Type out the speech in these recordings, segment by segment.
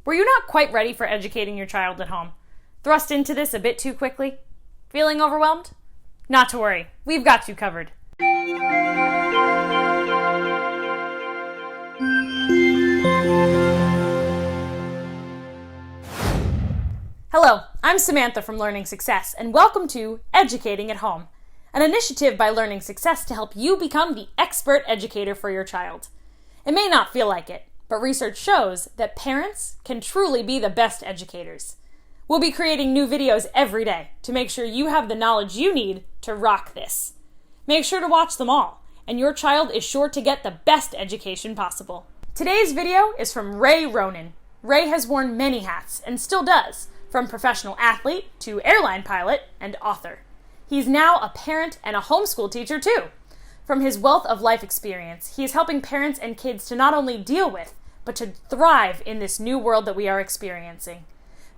Were you not quite ready for educating your child at home? Thrust into this a bit too quickly? Feeling overwhelmed? Not to worry, we've got you covered. Hello, I'm Samantha from Learning Success, and welcome to Educating at Home, an initiative by Learning Success to help you become the expert educator for your child. It may not feel like it, but research shows that parents can truly be the best educators. We'll be creating new videos every day to make sure you have the knowledge you need to rock this. Make sure to watch them all, and your child is sure to get the best education possible. Today's video is from Ronan. Ray has worn many hats, and still does, from professional athlete to airline pilot and author. He's now a parent and a homeschool teacher too. From his wealth of life experience, he is helping parents and kids to not only deal with, but to thrive in this new world that we are experiencing.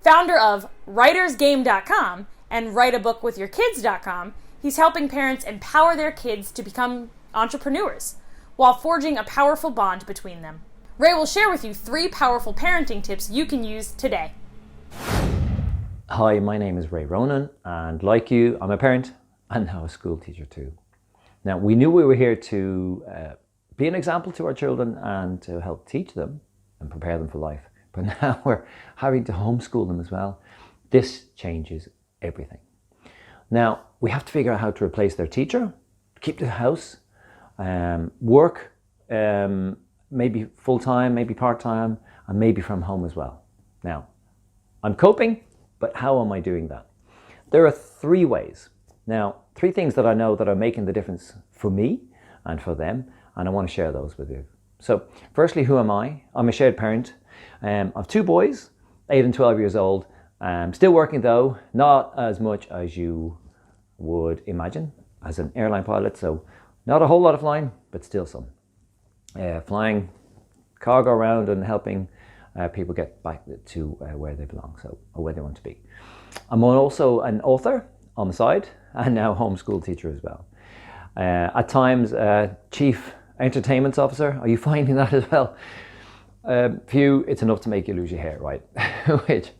Founder of writersgame.com and writeabook.withyourkids.com, he's helping parents empower their kids to become entrepreneurs while forging a powerful bond between them. Ray will share with you 3 powerful parenting tips you can use today. Hi, my name is Ronan, and like you, I'm a parent and now a school teacher too. Now, we knew we were here to be an example to our children and to help teach them and prepare them for life. But now we're having to homeschool them as well. This changes everything. Now, we have to figure out how to replace their teacher, keep the house, work, maybe full-time, maybe part-time, and maybe from home as well. Now, I'm coping, but how am I doing that? There are 3 ways. Now, 3 things that I know that are making the difference for me and for them, and I want to share those with you. So, firstly, who am I? I'm a shared parent. I have 2 boys, 8 and 12 years old. Still working though, not as much as you would imagine as an airline pilot. So, not a whole lot of flying, but still some. Flying cargo around and helping people get back to where they belong, so or where they want to be. I'm also an author on the side, and now homeschool teacher as well. At times, chief entertainment officer. Are you finding that as well? Few, it's enough to make you lose your hair, right? Which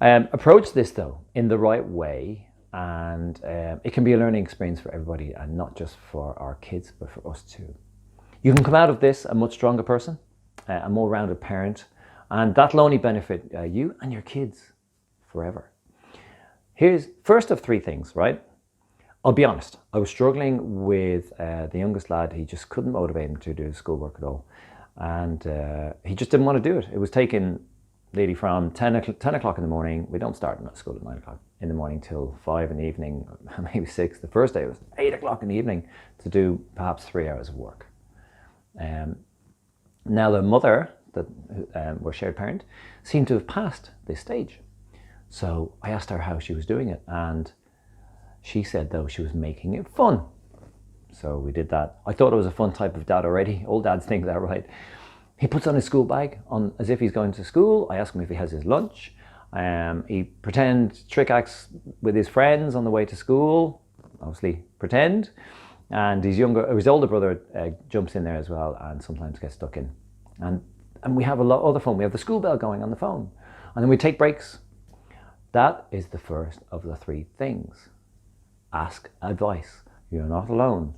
approach this though in the right way, and it can be a learning experience for everybody, and not just for our kids, but for us too. You can come out of this a much stronger person, a more rounded parent, and that'll only benefit you and your kids forever. Here's first of 3 things, right? I'll be honest, I was struggling with the youngest lad. He just couldn't motivate him to do schoolwork at all. And he just didn't want to do it. It was taking literally from 10 o'clock in the morning. We don't start school at 9 o'clock in the morning till 5 in the evening, maybe 6. The first day was 8 o'clock in the evening to do perhaps 3 hours of work. Now the mother, that was shared parent, seemed to have passed this stage. So I asked her how she was doing it, and she said though she was making it fun. So we did that. I thought it was a fun type of dad already. Old dads think that, right? He puts on his school bag on as if he's going to school. I ask him if he has his lunch. He pretend trick acts with his friends on the way to school. Obviously pretend. And his older brother jumps in there as well, and sometimes gets stuck in. And we have a lot of other fun. We have the school bell going on the phone, and then we take breaks. That is the first of the 3 things. Ask advice. You're not alone.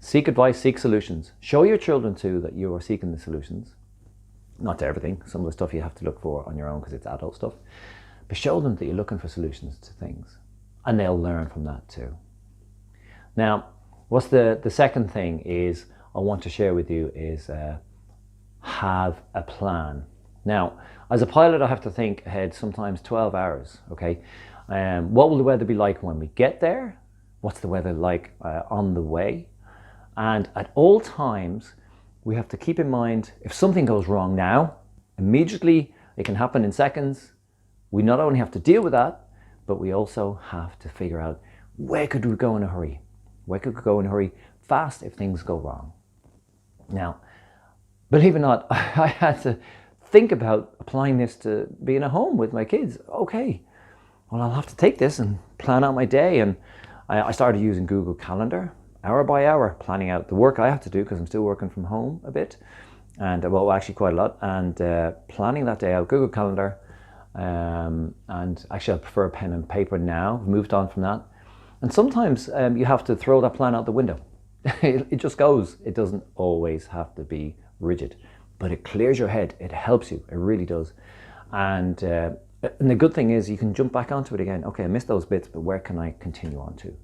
Seek advice, seek solutions. Show your children too that you are seeking the solutions. Not to everything. Some of the stuff you have to look for on your own because it's adult stuff. But show them that you're looking for solutions to things, and they'll learn from that too. Now, what's the second thing is I want to share with you is have a plan. Now, as a pilot, I have to think ahead sometimes 12 hours, okay? What will the weather be like when we get there? What's the weather like on the way? And at all times, we have to keep in mind, if something goes wrong now, immediately, it can happen in seconds. We not only have to deal with that, but we also have to figure out where could we go in a hurry? Where could we go in a hurry fast if things go wrong? Now, believe it or not, I had to think about applying this to being at home with my kids. Okay, well, I'll have to take this and plan out my day. And I started using Google Calendar, hour by hour, planning out the work I have to do because I'm still working from home a bit. and well, actually quite a lot, and planning that day out, Google Calendar, and actually I prefer pen and paper now. I've moved on from that, and sometimes you have to throw that plan out the window. It just goes. It doesn't always have to be rigid, but it clears your head. It helps you. It really does. And the good thing is you can jump back onto it again. Okay, I missed those bits, but where can I continue on to?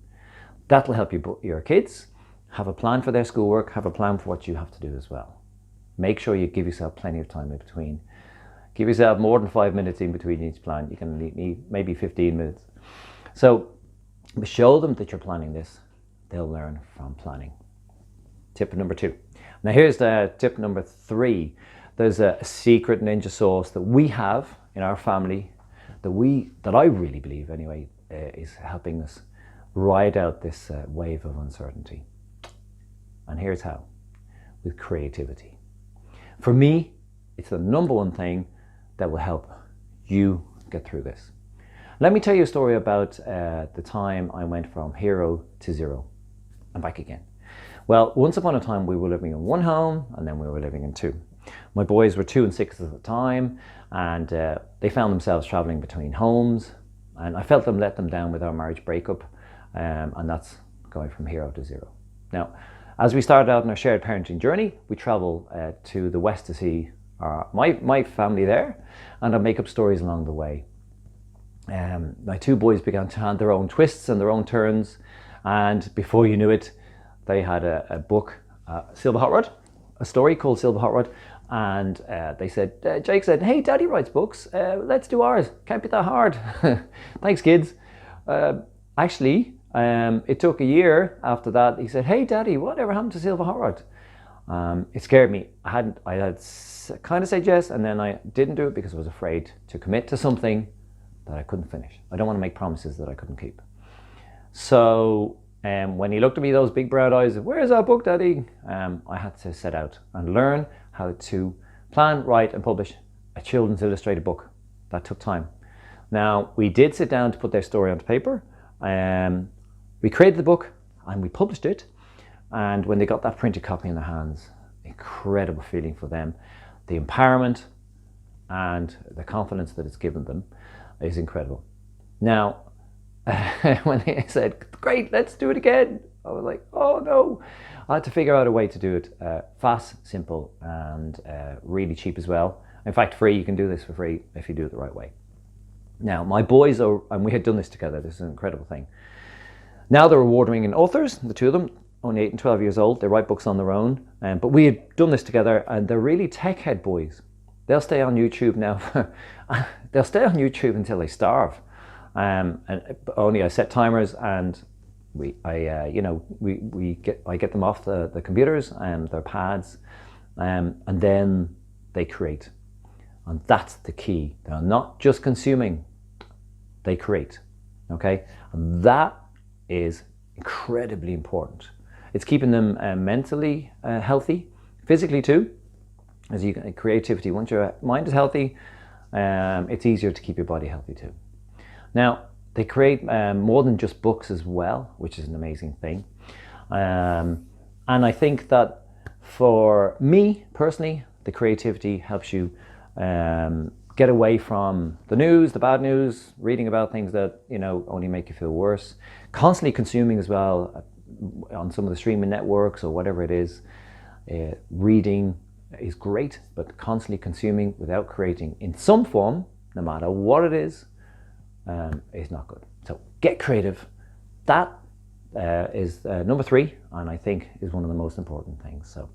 That'll help your kids have a plan for their schoolwork, have a plan for what you have to do as well. Make sure you give yourself plenty of time in between. Give yourself more than 5 minutes in between each plan. You can need maybe 15 minutes. So show them that you're planning this. They'll learn from planning. Tip number 2. Now here's the tip number 3. There's a secret ninja sauce that we have in our family that I really believe anyway is helping us ride out this wave of uncertainty. And here's how: with creativity. For me, it's the number one thing that will help you get through this. Let me tell you a story about the time I went from hero to zero and back again. Well, once upon a time we were living in one home and then we were living in two. My boys were 2 and 6 at the time, and they found themselves traveling between homes, and I felt let them down with our marriage breakup, and that's going from hero to zero. Now, as we started out on our shared parenting journey, we travel to the west to see my family there, and I'll make up stories along the way. My 2 boys began to have their own twists and their own turns, and before you knew it, they had a book, Silver Hot Rod, a story called Silver Hot Rod, and they said, Jake said, "Hey, Daddy writes books, let's do ours, can't be that hard." Thanks, kids. Actually, it took a year after that. He said, "Hey, Daddy, whatever happened to Silver Hot Rod?" It scared me. I had kind of said yes, and then I didn't do it because I was afraid to commit to something that I couldn't finish. I don't want to make promises that I couldn't keep. So when he looked at me, those big brown eyes, "Where's our book, Daddy?" I had to set out and learn how to plan, write, and publish a children's illustrated book. That took time. Now, we did sit down to put their story onto paper. We created the book and we published it. And when they got that printed copy in their hands, incredible feeling for them. The empowerment and the confidence that it's given them is incredible. Now, when they said, "Great, let's do it again," I was like, "Oh no." I had to figure out a way to do it fast, simple, and really cheap as well. In fact, free. You can do this for free if you do it the right way. Now, my boys and we had done this together. This is an incredible thing. Now they're award-winning authors, the 2 of them, only 8 and 12 years old. They write books on their own. But we had done this together, and they're really tech-head boys. They'll stay on YouTube now. They'll stay on YouTube until they starve. And only I set timers, and I get them off the computers and their pads, and then they create. And that's the key. They're not just consuming, they create. Okay? And that is incredibly important. It's keeping them mentally healthy, physically too. As you creativity, once your mind is healthy, it's easier to keep your body healthy too. Now, they create more than just books as well, which is an amazing thing. And I think that for me personally, the creativity helps you get away from the news, the bad news, reading about things that only make you feel worse. Constantly consuming as well on some of the streaming networks or whatever it is. Reading is great, but constantly consuming without creating in some form, no matter what it is not good. So get creative. That is number 3, and I think is one of the most important things. So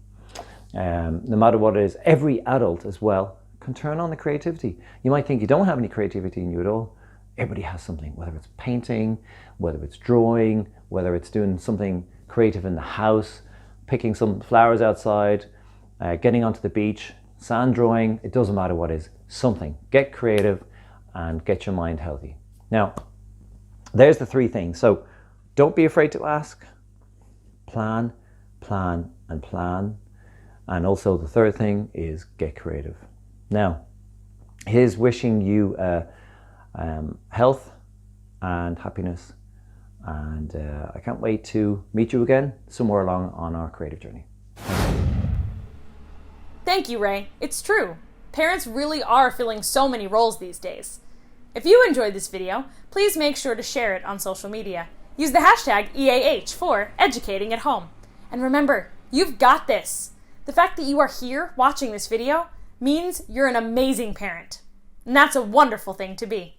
no matter what it is, every adult as well can turn on the creativity. You might think you don't have any creativity in you at all. Everybody has something, whether it's painting, whether it's drawing, whether it's doing something creative in the house, picking some flowers outside, getting onto the beach, sand drawing. It doesn't matter what it is, something. Get creative and get your mind healthy. Now, there's the 3 things. So don't be afraid to ask. Plan, plan, and plan. And also the 3rd thing is get creative. Now, here's wishing you health and happiness. And I can't wait to meet you again somewhere along on our creative journey. Thank you, Ray. It's true. Parents really are filling so many roles these days. If you enjoyed this video, please make sure to share it on social media. Use the hashtag EAH for Educating at Home. And remember, you've got this. The fact that you are here watching this video means you're an amazing parent. And that's a wonderful thing to be.